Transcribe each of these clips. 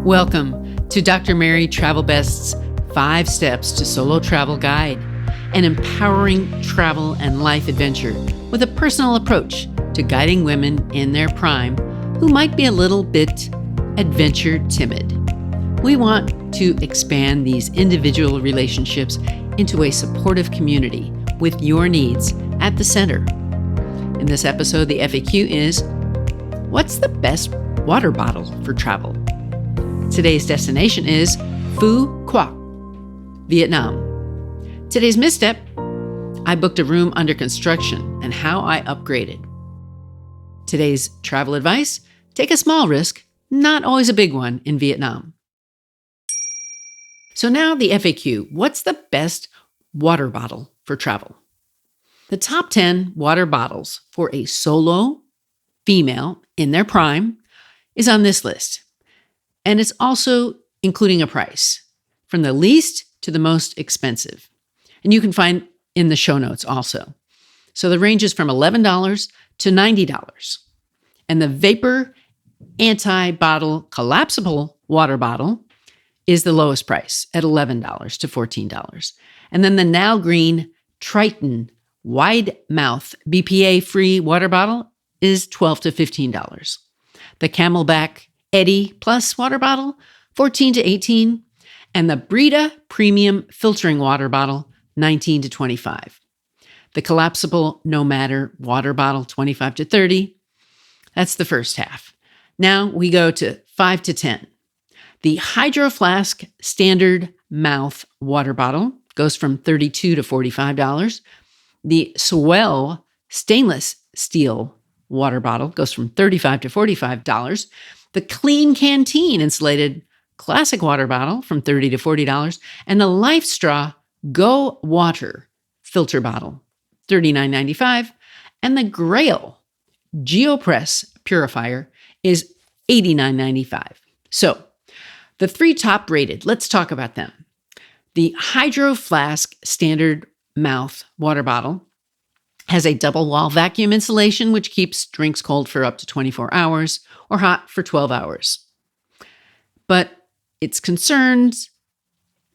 Welcome to Dr. Mary Travelbest's 5 Steps to Solo Travel Guide, an empowering travel and life adventure with a personal approach to guiding women in their prime who might be a little bit adventure-timid. We want to expand these individual relationships into a supportive community with your needs at the center. In this episode, the FAQ is, what's the best water bottle for travel? Today's destination is Phu Quoc, Vietnam. Today's misstep, I booked a room under construction and how I upgraded. Today's travel advice, take a small risk, not always a big one in Vietnam. So now the FAQ, what's the best water bottle for travel? The top 10 water bottles for a solo female in their prime is on this list. And it's also including a price, from the least to the most expensive. And you can find in the show notes also. So the range is from $11 to $90. And the Vapur anti-bottle collapsible water bottle is the lowest price at $11 to $14. And then the now green Triton wide mouth BPA-free water bottle is $12 to $15. The Camelback Eddy Plus water bottle, $14 to $18, and the Brita Premium Filtering Water Bottle, $19 to $25. The Collapsible No Matter water bottle, $25 to $30. That's the first half. Now we go to 5 to 10. The Hydro Flask Standard Mouth water bottle goes from $32 to $45. The Swell Stainless Steel water bottle goes from $35 to $45. The Clean Canteen Insulated Classic Water Bottle from $30 to $40, and the Life Straw Go Water Filter Bottle, $39.95, and the Grail GeoPress Purifier is $89.95. So, the 3 top rated, let's talk about them. The Hydro Flask Standard Mouth Water Bottle has a double wall vacuum insulation, which keeps drinks cold for up to 24 hours or hot for 12 hours. But its concerns,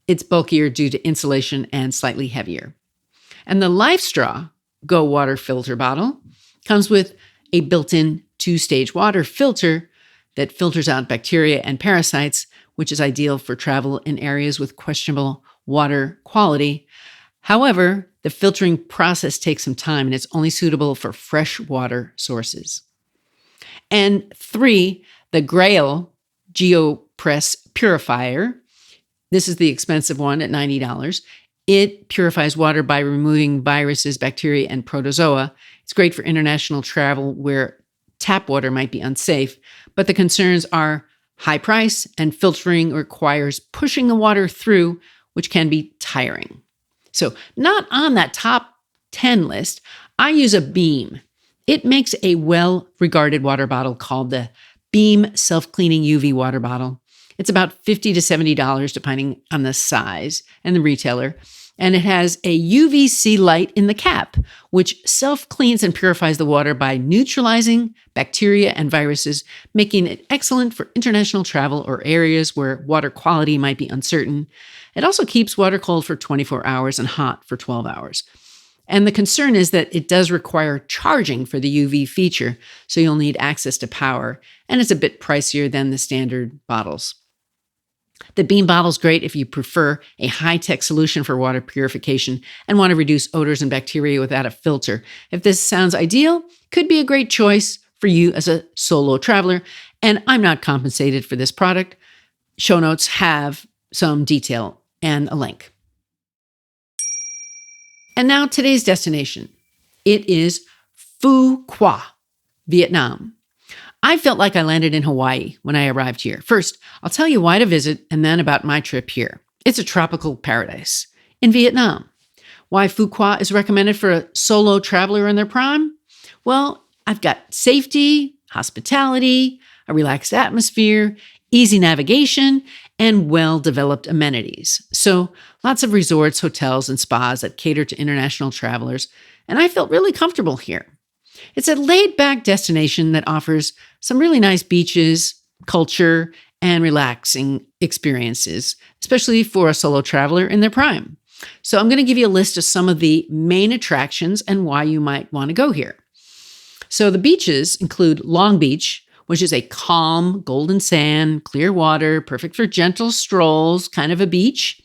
it's bulkier due to insulation and slightly heavier. And the Life Straw Go Water Filter Bottle comes with a built-in 2-stage water filter that filters out bacteria and parasites, which is ideal for travel in areas with questionable water quality. However, the filtering process takes some time and it's only suitable for fresh water sources. And 3, the Grail GeoPress Purifier. This is the expensive one at $90. It purifies water by removing viruses, bacteria, and protozoa. It's great for international travel where tap water might be unsafe, but the concerns are high price and filtering requires pushing the water through, which can be tiring. So not on that top 10 list, I use a Beam. It makes a well-regarded water bottle called the Beam Self-Cleaning UV Water Bottle. It's about $50 to $70 depending on the size and the retailer. And it has a UVC light in the cap, which self-cleans and purifies the water by neutralizing bacteria and viruses, making it excellent for international travel or areas where water quality might be uncertain. It also keeps water cold for 24 hours and hot for 12 hours. And the concern is that it does require charging for the UV feature, so you'll need access to power, and it's a bit pricier than the standard bottles. The Beam bottle is great if you prefer a high-tech solution for water purification and want to reduce odors and bacteria without a filter. If this sounds ideal, could be a great choice for you as a solo traveler, and I'm not compensated for this product. Show notes have some detail and a link. And now today's destination. It is Phu Quoc, Vietnam. I felt like I landed in Hawaii when I arrived here. First, I'll tell you why to visit and then about my trip here. It's a tropical paradise in Vietnam. Why Phu Quoc is recommended for a solo traveler in their prime? Well, I've got safety, hospitality, a relaxed atmosphere, easy navigation, and well-developed amenities. So lots of resorts, hotels, and spas that cater to international travelers, and I felt really comfortable here. It's a laid-back destination that offers some really nice beaches, culture, and relaxing experiences, especially for a solo traveler in their prime. So I'm going to give you a list of some of the main attractions and why you might want to go here. So the beaches include Long Beach, which is a calm, golden sand, clear water, perfect for gentle strolls, kind of a beach.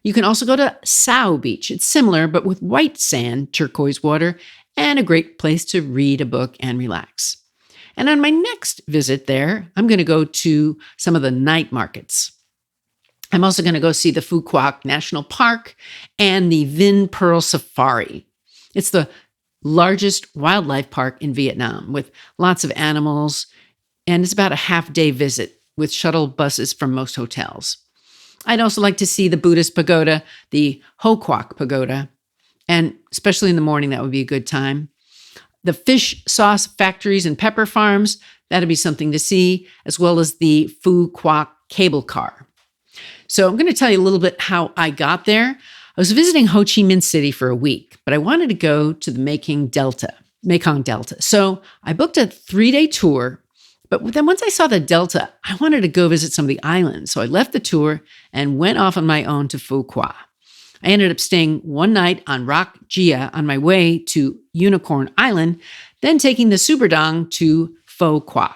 You can also go to Sao Beach. It's similar, but with white sand, turquoise water, and a great place to read a book and relax. And on my next visit there, I'm going to go to some of the night markets. I'm also going to go see the Quoc National Park and the Vin Pearl Safari. It's the largest wildlife park in Vietnam with lots of animals, and it's about a half-day visit with shuttle buses from most hotels. I'd also like to see the Buddhist pagoda, the Quoc Pagoda, and especially in the morning, that would be a good time. The fish sauce factories and pepper farms, that'd be something to see, as well as the Phu Quoc cable car. So I'm going to tell you a little bit how I got there. I was visiting Ho Chi Minh City for a week, but I wanted to go to the Mekong Delta. So I booked a 3-day tour, but then once I saw the Delta, I wanted to go visit some of the islands. So I left the tour and went off on my own to Phu Quoc. I ended up staying one night on Rock Gia on my way to Unicorn Island, then taking the Superdong to Phu Quoc.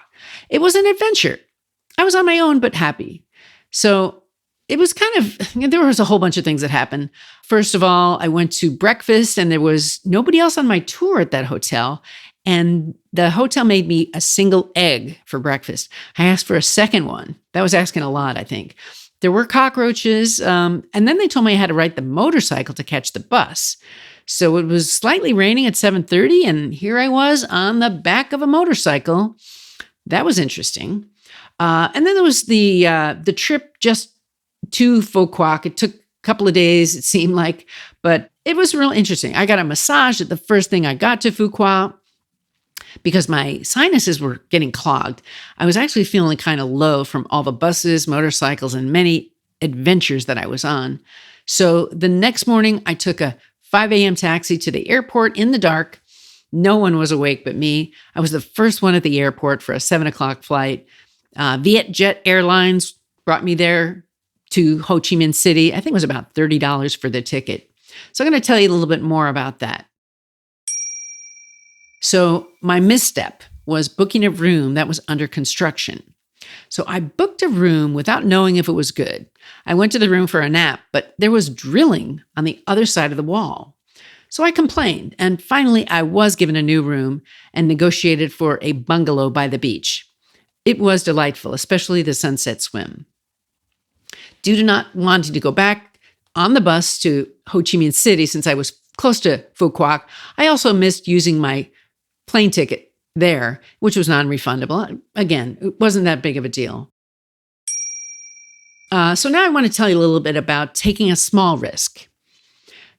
It was an adventure. I was on my own, but happy. So it was there was a whole bunch of things that happened. First of all, I went to breakfast and there was nobody else on my tour at that hotel. And the hotel made me a single egg for breakfast. I asked for a second one. That was asking a lot, I think. There were cockroaches. And then they told me I had to ride the motorcycle to catch the bus. So it was slightly raining at 7:30 and here I was on the back of a motorcycle. That was interesting. And then there was the trip just to Phu Quoc. It took a couple of days, it seemed like, but it was real interesting. I got a massage at the first thing I got to Phu Quoc because my sinuses were getting clogged. I was actually feeling kind of low from all the buses, motorcycles, and many adventures that I was on. So the next morning, I took a 5 a.m. taxi to the airport in the dark. No one was awake but me. I was the first one at the airport for a 7 o'clock flight. Vietjet Airlines brought me there to Ho Chi Minh City. I think it was about $30 for the ticket. So I'm going to tell you a little bit more about that. So my misstep was booking a room that was under construction. So I booked a room without knowing if it was good. I went to the room for a nap, but there was drilling on the other side of the wall. So I complained, and finally I was given a new room and negotiated for a bungalow by the beach. It was delightful, especially the sunset swim. Due to not wanting to go back on the bus to Ho Chi Minh City since I was close to Phu Quoc, I also missed using my plane ticket there, which was non-refundable. Again, it wasn't that big of a deal. So now I want to tell you a little bit about taking a small risk.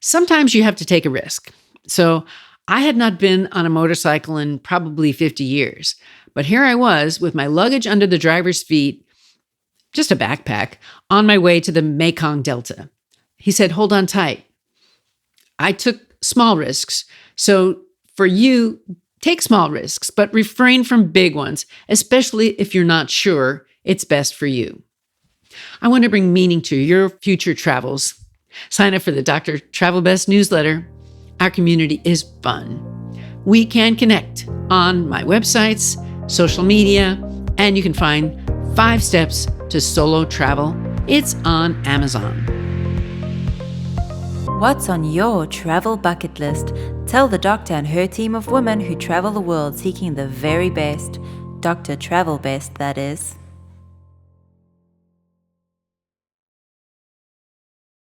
Sometimes you have to take a risk. So I had not been on a motorcycle in probably 50 years, but here I was with my luggage under the driver's feet, just a backpack, on my way to the Mekong Delta. He said, hold on tight. I took small risks. So for you, take small risks, but refrain from big ones, especially if you're not sure it's best for you. I want to bring meaning to your future travels. Sign up for the Dr. Travelbest newsletter. Our community is fun. We can connect on my websites, social media, and you can find 5 Steps to Solo Travel. It's on Amazon. What's on your travel bucket list? Tell the doctor and her team of women who travel the world seeking the very best. Dr. Travelbest, that is.